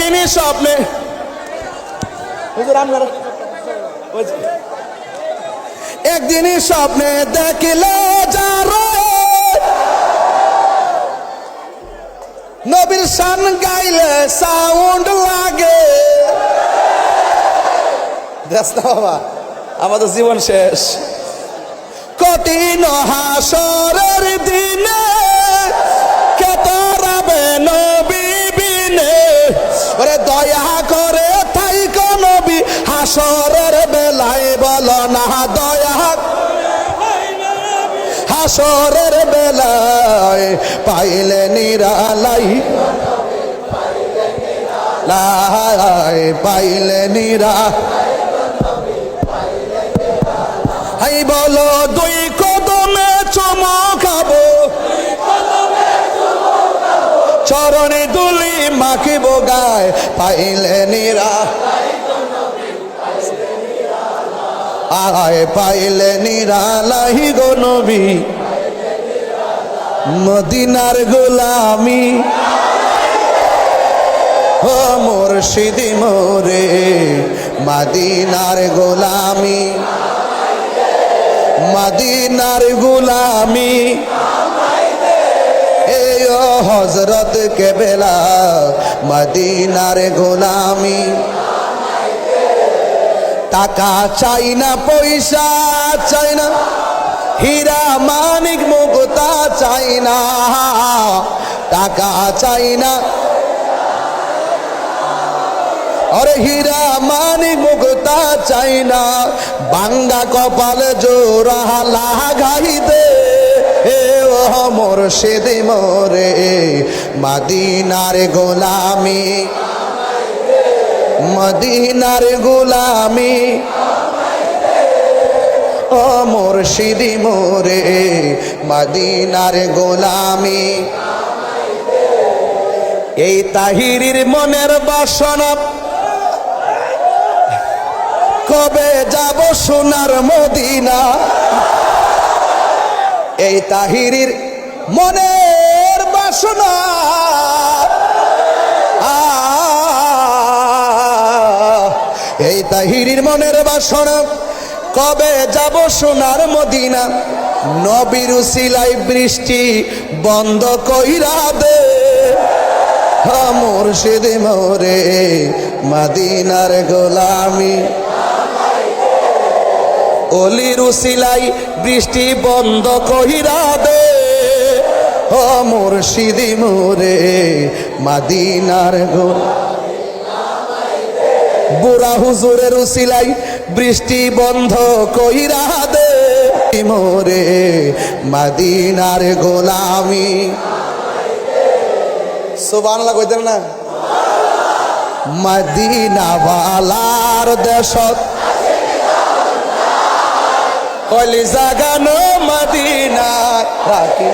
একদিনই স্বপ্নে একদিনই স্বপ্নে দেখিলে যারো নবীর শান গাইলে সাউন্ড লাগে। দেখ না বাবা, আমাদের জীবন শেষ। কঠিন হাসরের দিনে কেতরাবে নবী বিনে, ওরে দয়া করে থাইকো নবী হাসরের বেলায়, বলো না দয়া হাসরের বেলায় পাইলে নিরালাই, পাইলে নিরা হাই বলো দুই কদমে চুমো খাবো, চরণে দুলি মাখিব গায়, পাইলে নিরা আয় পাইলে নিরালাই গো নবী। মদিনার গোলামি ও মুর্শিদি মোরে, মদিনার গোলামি, মদিনার গোলামি এ ও হযরত কেবলা, মদিনার গোলামি। টাকা চাই না, পয়সা চাই না, হীরা মানিক মুক্তা চাই না, টাকা চাই না, আরে হীরা মানিক মুক্তা চাই না, বাঙ্গা কপালে জোড়া লাগাই দে এ ও মুর্শিদি মোরে, মদিনার গোলামি, মদিনার গোলামি ও মুর্শিদি মোরে, মদিনার গোলামি। এই তাহিরির মনের বাসনা, কবে যাব সোনার মদিনা। এই তাহিরির মনের বাসনা, এই তাহিরির মনের বাসনা, কবে যাব সোনার মদিনা। নবীর উসিলাই বৃষ্টি বন্ধ কইরা দে মুর্শিদি মোরে, মদিনার গোলামি। অলির উসিলাই বৃষ্টি বন্ধ কইরা দে ও মুর্শিদি মোরে, মদিনার গোলামি। বুড়া হুজুরের উসিলাই বৃষ্টি বন্ধ কইরা দে মোরে, মদিনার গোলামি। সুবহানাল্লাহ কইতেন না? মদিনা ওয়ালার দেশত কলি জাগানো মদিনা রাখি।